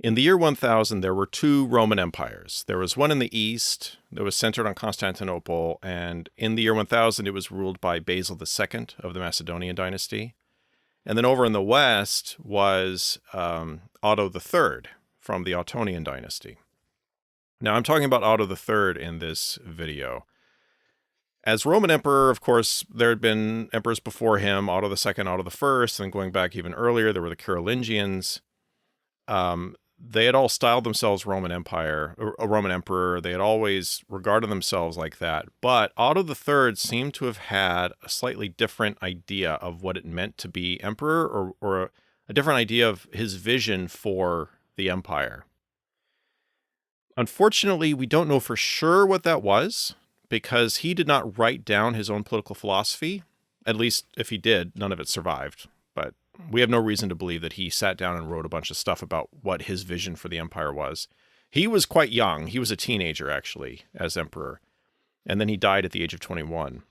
In the year 1000, there were two Roman empires. There was one in the east that was centered on Constantinople, and in the year 1000, it was ruled by Basil II of the Macedonian dynasty. And then over in the west was Otto III from the Ottonian dynasty. Now, I'm talking about Otto III in this video. As Roman emperor, of course, there had been emperors before him, Otto II, Otto I, and then going back even earlier, there were the Carolingians. They had all styled themselves Roman Empire, or a Roman emperor. They had always regarded themselves like that. But Otto III seemed to have had a slightly different idea of what it meant to be emperor, or a different idea of his vision for the empire. Unfortunately, we don't know for sure what that was, because he did not write down his own political philosophy. At least, if he did, none of it survived. But we have no reason to believe that he sat down and wrote a bunch of stuff about what his vision for the empire was. He was quite young. He was a teenager, actually, as emperor. And then he died at the age of 21.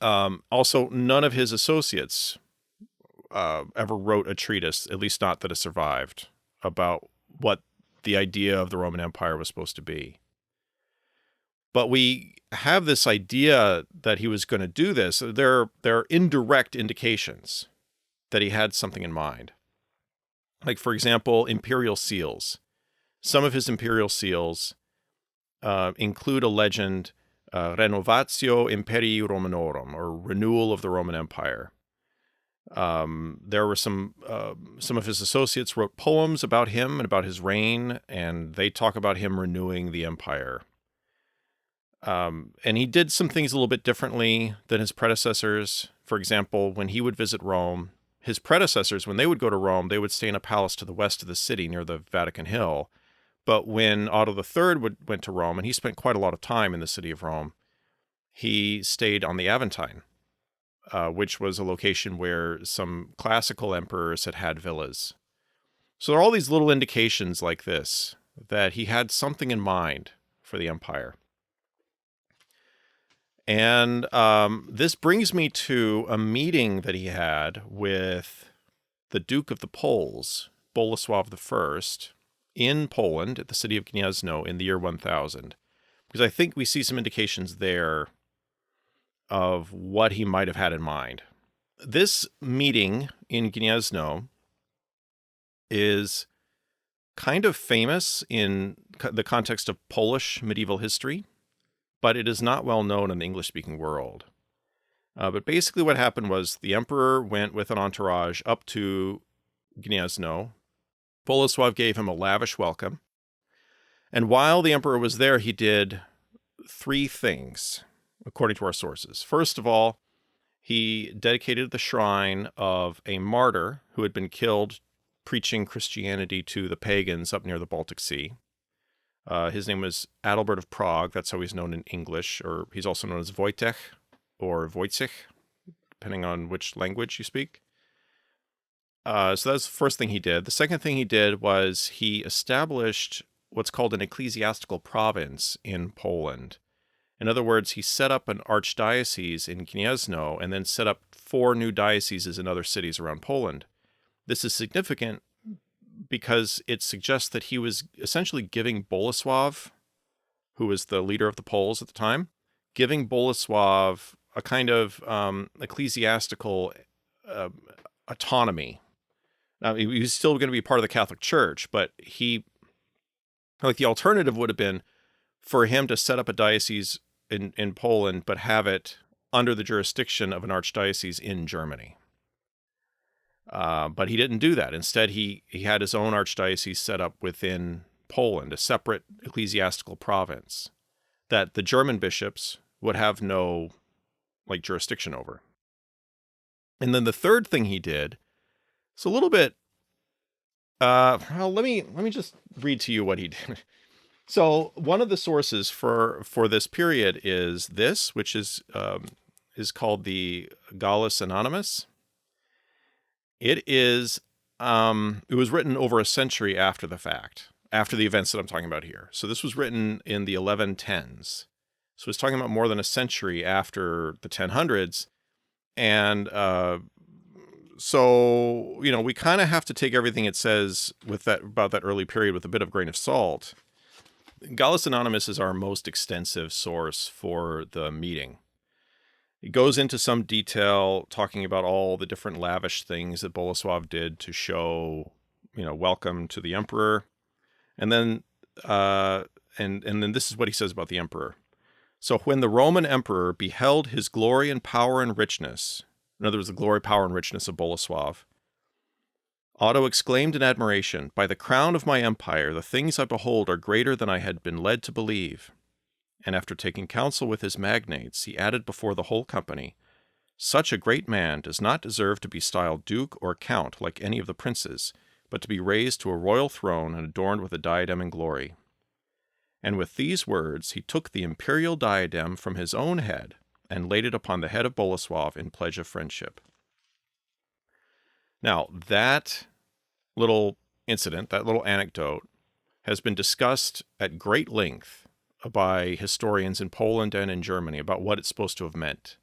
Also, none of his associates ever wrote a treatise, at least not that has survived, about what the idea of the Roman Empire was supposed to be. But we have this idea that he was going to do this. There are indirect indications that he had something in mind. Like, for example, imperial seals. Some of his imperial seals include a legend, Renovatio Imperii Romanorum, or Renewal of the Roman Empire. There were some of his associates wrote poems about him and about his reign, and they talk about him renewing the empire. And he did some things a little bit differently than his predecessors. For example, when he would visit Rome, his predecessors, when they would go to Rome, they would stay in a palace to the west of the city near the Vatican Hill. But when Otto III went to Rome, and he spent quite a lot of time in the city of Rome, he stayed on the Aventine, which was a location where some classical emperors had had villas. So there are all these little indications like this, that he had something in mind for the empire. And this brings me to a meeting that he had with the Duke of the Poles, Bolesław I, in Poland at the city of Gniezno in the year 1000. Because I think we see some indications there of what he might have had in mind. This meeting in Gniezno is kind of famous in the context of Polish medieval history, but it is not well known in the English-speaking world. But basically what happened was the emperor went with an entourage up to Gniezno. Bolesław gave him a lavish welcome. And while the emperor was there, he did three things, according to our sources. First of all, he dedicated the shrine of a martyr who had been killed preaching Christianity to the pagans up near the Baltic Sea. His name was Adalbert of Prague. That's how he's known in English, or he's also known as Wojtek or Wojciech, depending on which language you speak. So that's the first thing he did. The second thing he did was he established what's called an ecclesiastical province in Poland. In other words, he set up an archdiocese in Gniezno and then set up 4 new dioceses in other cities around Poland. This is significant because it suggests that he was essentially giving Bolesław, who was the leader of the Poles at the time, giving Bolesław a kind of ecclesiastical autonomy. Now, he was still going to be part of the Catholic Church, but the alternative would have been for him to set up a diocese in Poland, but have it under the jurisdiction of an archdiocese in Germany. But he didn't do that. Instead, he had his own archdiocese set up within Poland, a separate ecclesiastical province that the German bishops would have no jurisdiction over. And then the third thing he did, it's a little bit, let me just read to you what he did. So one of the sources for this period is this, which is called the Gallus Anonymous. It was written over a century after the fact, after the events that I'm talking about here. So this was written in the 1110s. So it's talking about more than a century after the 1000s. And So, we kind of have to take everything it says with that about that early period with a bit of grain of salt. Gallus Anonymous is our most extensive source for the meeting. It goes into some detail talking about all the different lavish things that Boleslav did to show, welcome to the emperor. And then and then this is what he says about the emperor. So when the Roman emperor beheld his glory and power and richness, in other words, the glory, power, and richness of Boleslav, Otto exclaimed in admiration, "By the crown of my empire, the things I behold are greater than I had been led to believe." And after taking counsel with his magnates, he added before the whole company, "Such a great man does not deserve to be styled duke or count like any of the princes, but to be raised to a royal throne and adorned with a diadem and glory." And with these words, he took the imperial diadem from his own head and laid it upon the head of Boleslav in pledge of friendship. Now, that little incident, that little anecdote, has been discussed at great length by historians in Poland and in Germany about what it's supposed to have meant.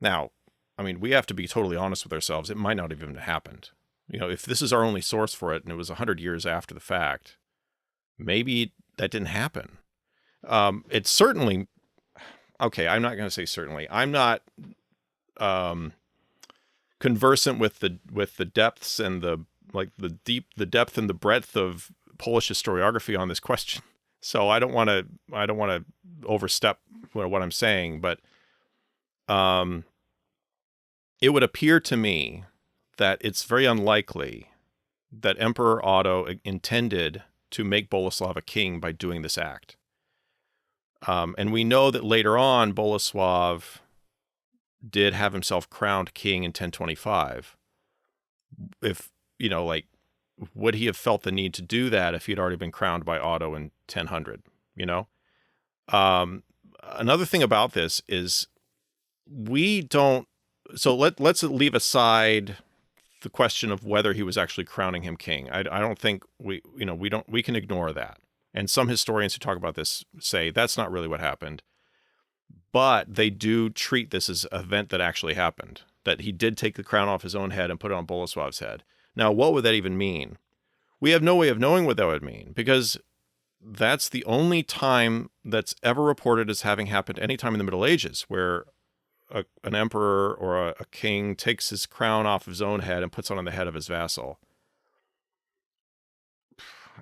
Now, we have to be totally honest with ourselves. It might not have even happened. If this is our only source for it and it was 100 years after the fact, maybe that didn't happen. It's certainly... Okay, I'm not going to say certainly. I'm not conversant with the depths and the depth and the breadth of Polish historiography on this question. So I don't want to overstep what I'm saying, but it would appear to me that it's very unlikely that Emperor Otto intended to make Boleslav a king by doing this act. And we know that later on, Boleslav did have himself crowned king in 1025. If, would he have felt the need to do that if he'd already been crowned by Otto in 1000, Another thing about this is let's leave aside the question of whether he was actually crowning him king. I don't think we can ignore that. And some historians who talk about this say that's not really what happened. But they do treat this as an event that actually happened, that he did take the crown off his own head and put it on Boleslav's head. Now, what would that even mean? We have no way of knowing what that would mean, because that's the only time that's ever reported as having happened any time in the Middle Ages, where an emperor or a king takes his crown off his own head and puts it on the head of his vassal.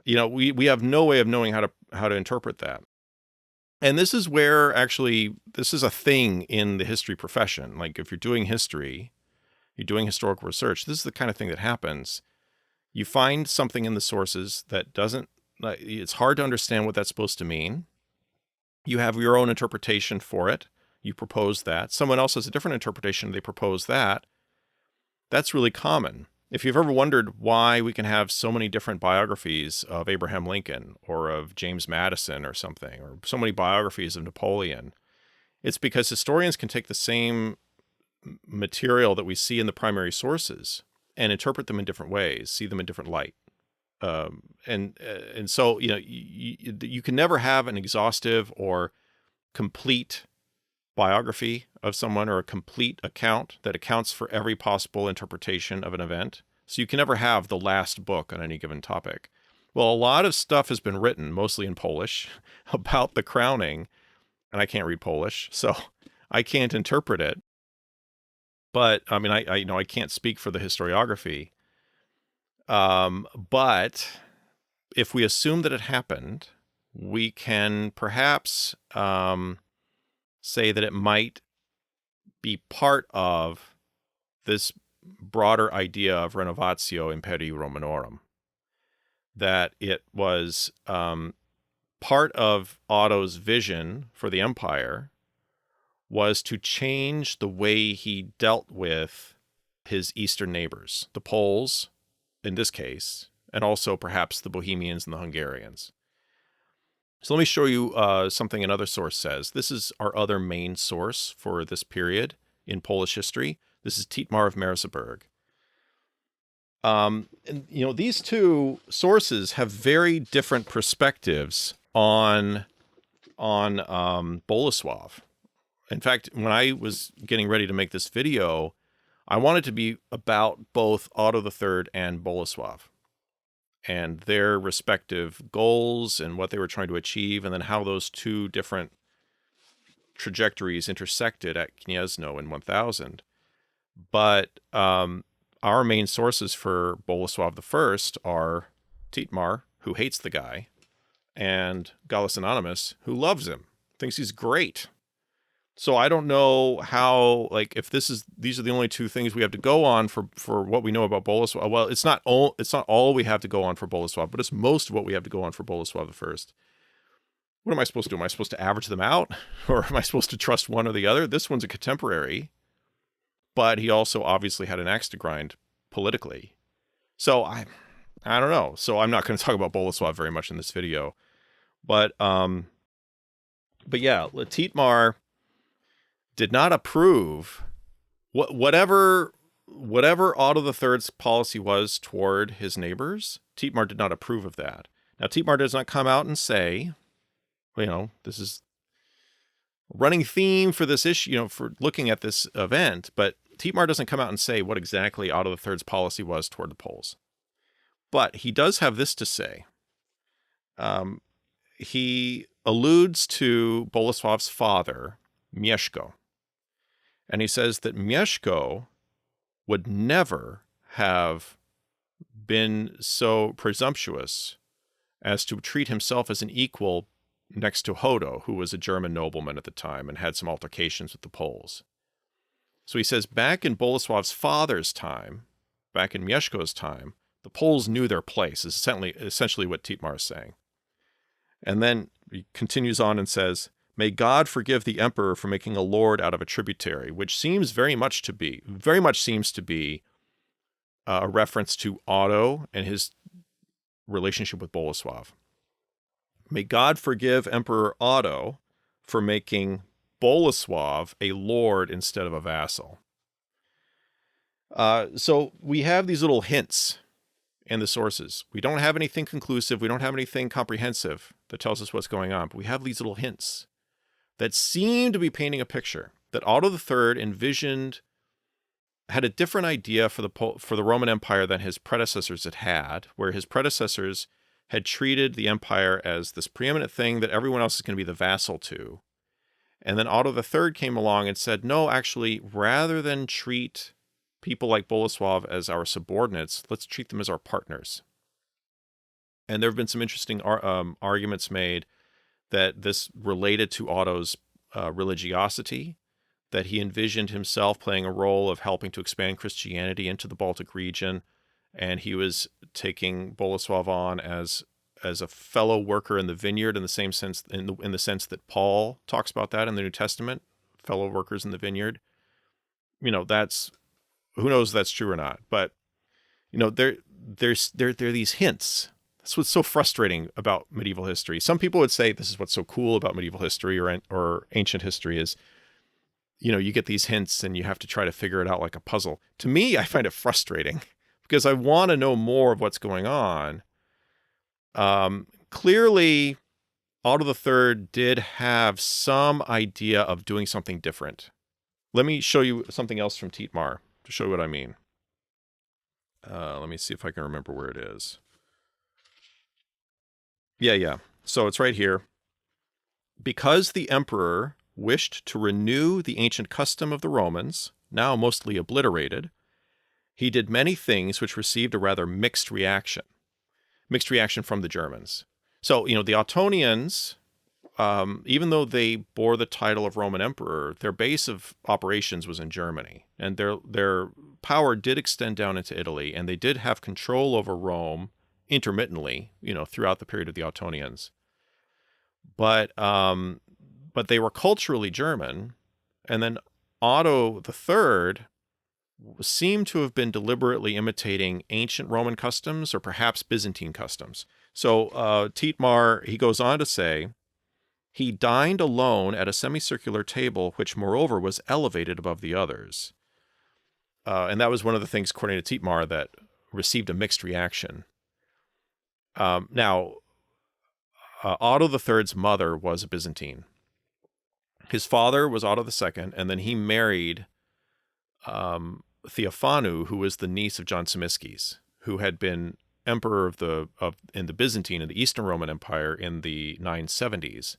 We have no way of knowing how to interpret that. And this is where this is a thing in the history profession. Like if you're doing history, you're doing historical research, this is the kind of thing that happens. You find something in the sources that it's hard to understand what that's supposed to mean. You have your own interpretation for it. You propose that. Someone else has a different interpretation. They propose that. That's really common. If you've ever wondered why we can have so many different biographies of Abraham Lincoln or of James Madison or something, or so many biographies of Napoleon, it's because historians can take the same material that we see in the primary sources and interpret them in different ways, see them in different light. And so, you can never have an exhaustive or complete biography of someone or a complete account that accounts for every possible interpretation of an event. So you can never have the last book on any given topic. Well, a lot of stuff has been written, mostly in Polish, about the crowning, and I can't read Polish, so I can't interpret it. But I can't speak for the historiography. But if we assume that it happened, we can perhaps say that it might be part of this broader idea of Renovatio Imperii Romanorum, that it was part of Otto's vision for the empire was to change the way he dealt with his eastern neighbors, the Poles in this case, and also perhaps the Bohemians and the Hungarians. So let me show you something another source says. This is our other main source for this period in Polish history. This is Tietmar of Merseburg. These two sources have very different perspectives on Boleslav. In fact, when I was getting ready to make this video, I want it to be about both Otto III and Boleslav and their respective goals and what they were trying to achieve, and then how those two different trajectories intersected at Gniezno in 1000. But our main sources for Boleslav I are Tietmar, who hates the guy, and Gallus Anonymous, who loves him, thinks he's great. So I don't know how, like, if these are the only two things we have to go on for what we know about Boleslav. Well, it's not all we have to go on for Boleslav, but it's most of what we have to go on for Boleslav I. What am I supposed to do? Am I supposed to average them out, or am I supposed to trust one or the other? This one's a contemporary, but he also obviously had an axe to grind politically. So I don't know. So I'm not going to talk about Boleslav very much in this video, but yeah, Tietmar did not approve whatever Otto III's policy was toward his neighbors. Tietmar did not approve of that. Now, Tietmar does not come out and say, this is a running theme for this issue, for looking at this event, but Tietmar doesn't come out and say what exactly Otto III's policy was toward the Poles. But he does have this to say. He alludes to Bolesław's father, Mieszko. And he says that Mieszko would never have been so presumptuous as to treat himself as an equal next to Hodo, who was a German nobleman at the time and had some altercations with the Poles. So he says back in Bolesław's father's time, back in Mieszko's time, the Poles knew their place, is essentially what Tietmar is saying. And then he continues on and says, "May God forgive the emperor for making a lord out of a tributary," which very much seems to be a reference to Otto and his relationship with Boleslav. May God forgive Emperor Otto for making Boleslav a lord instead of a vassal. So we have these little hints in the sources. We don't have anything conclusive. We don't have anything comprehensive that tells us what's going on. But we have these little hints that seem to be painting a picture that Otto III had a different idea for the Roman Empire than his predecessors had, where his predecessors had treated the empire as this preeminent thing that everyone else is going to be the vassal to. And then Otto III came along and said, no, actually, rather than treat people like Boleslav as our subordinates, let's treat them as our partners. And there have been some interesting arguments made that this related to Otto's religiosity, that he envisioned himself playing a role of helping to expand Christianity into the Baltic region, and he was taking Boleslav on as a fellow worker in the vineyard in the same sense, in the sense that Paul talks about that in the New Testament, fellow workers in the vineyard. That's, who knows if that's true or not, but there are these hints. That's what's so frustrating about medieval history. Some people would say this is what's so cool about medieval history or ancient history is, you get these hints and you have to try to figure it out like a puzzle. To me, I find it frustrating because I want to know more of what's going on. Clearly, Otto III did have some idea of doing something different. Let me show you something else from Tietmar to show you what I mean. Let me see if I can remember where it is. Yeah. So it's right here. Because the emperor wished to renew the ancient custom of the Romans, now mostly obliterated, he did many things which received a rather mixed reaction from the Germans. So, the Ottonians, even though they bore the title of Roman emperor, their base of operations was in Germany, and their power did extend down into Italy, and they did have control over Rome intermittently, throughout the period of the Ottonians. But they were culturally German, and then Otto III seemed to have been deliberately imitating ancient Roman customs or perhaps Byzantine customs. So Tietmar, he goes on to say, he dined alone at a semicircular table, which moreover was elevated above the others. And that was one of the things, according to Tietmar, that received a mixed reaction. Now, Otto III's mother was a Byzantine. His father was Otto II, and then he married Theophanu, who was the niece of John Zimisces, who had been emperor in the Byzantine and the Eastern Roman Empire in the 970s.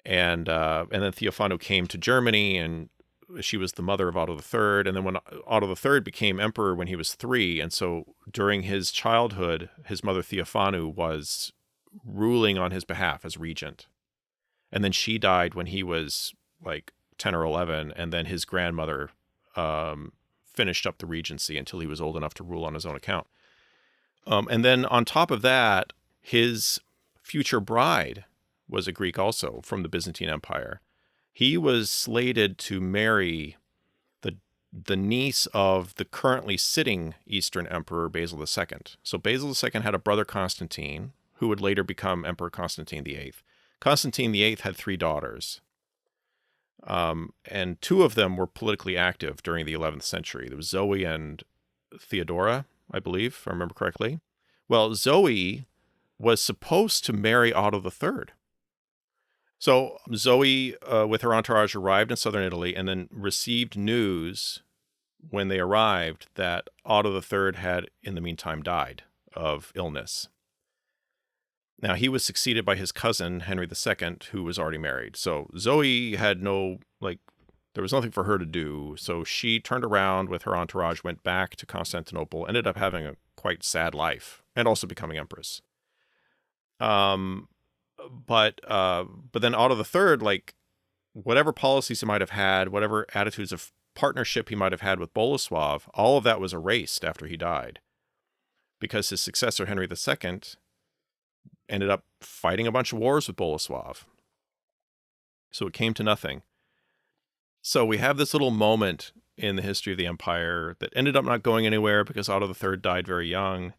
And then Theophanu came to Germany, and she was the mother of Otto III. And then when Otto III became emperor when he was 3, and so during his childhood, his mother Theophanu was ruling on his behalf as regent. And then she died when he was like 10 or 11, and then his grandmother finished up the regency until he was old enough to rule on his own account. And then on top of that, his future bride was a Greek also from the Byzantine Empire. He was slated to marry the niece of the currently sitting Eastern Emperor Basil II. So Basil II had a brother Constantine, who would later become Emperor Constantine VIII. Constantine VIII had 3 daughters. And 2 of them were politically active during the 11th century. There was Zoe and Theodora, I believe, if I remember correctly. Well, Zoe was supposed to marry Otto III. So Zoe, with her entourage, arrived in southern Italy and then received news when they arrived that Otto III had, in the meantime, died of illness. Now, he was succeeded by his cousin, Henry II, who was already married. So Zoe had there was nothing for her to do. So she turned around with her entourage, went back to Constantinople, ended up having a quite sad life, and also becoming empress. But then Otto III, whatever policies he might have had, whatever attitudes of partnership he might have had with Boleslav, all of that was erased after he died, because his successor, Henry II, ended up fighting a bunch of wars with Boleslav. So it came to nothing. So we have this little moment in the history of the empire that ended up not going anywhere because Otto III died very young.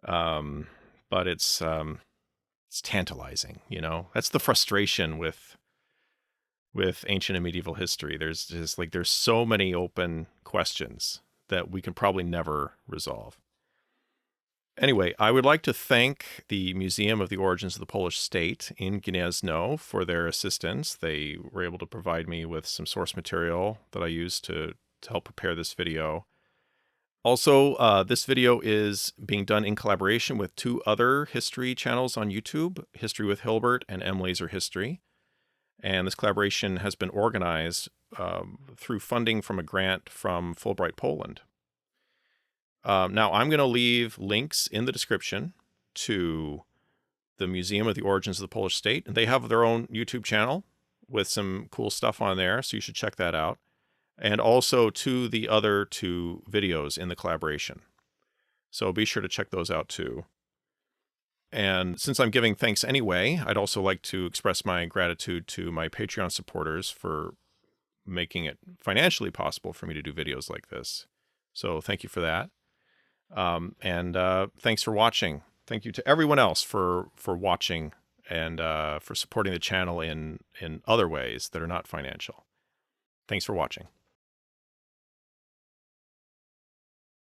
But it's tantalizing, That's the frustration with ancient and medieval history. There's so many open questions that we can probably never resolve. Anyway, I would like to thank the Museum of the Origins of the Polish State in Gniezno for their assistance. They were able to provide me with some source material that I used to help prepare this video. Also, this video is being done in collaboration with 2 other history channels on YouTube, History with Hilbert and M. Laser History. And this collaboration has been organized through funding from a grant from Fulbright, Poland. Now, I'm going to leave links in the description to the Museum of the Origins of the Polish State. And they have their own YouTube channel with some cool stuff on there, so you should check that out. And also to the other 2 videos in the collaboration. So be sure to check those out too. And since I'm giving thanks anyway, I'd also like to express my gratitude to my Patreon supporters for making it financially possible for me to do videos like this. So thank you for that. And thanks for watching. Thank you to everyone else for watching and for supporting the channel in other ways that are not financial. Thanks for watching.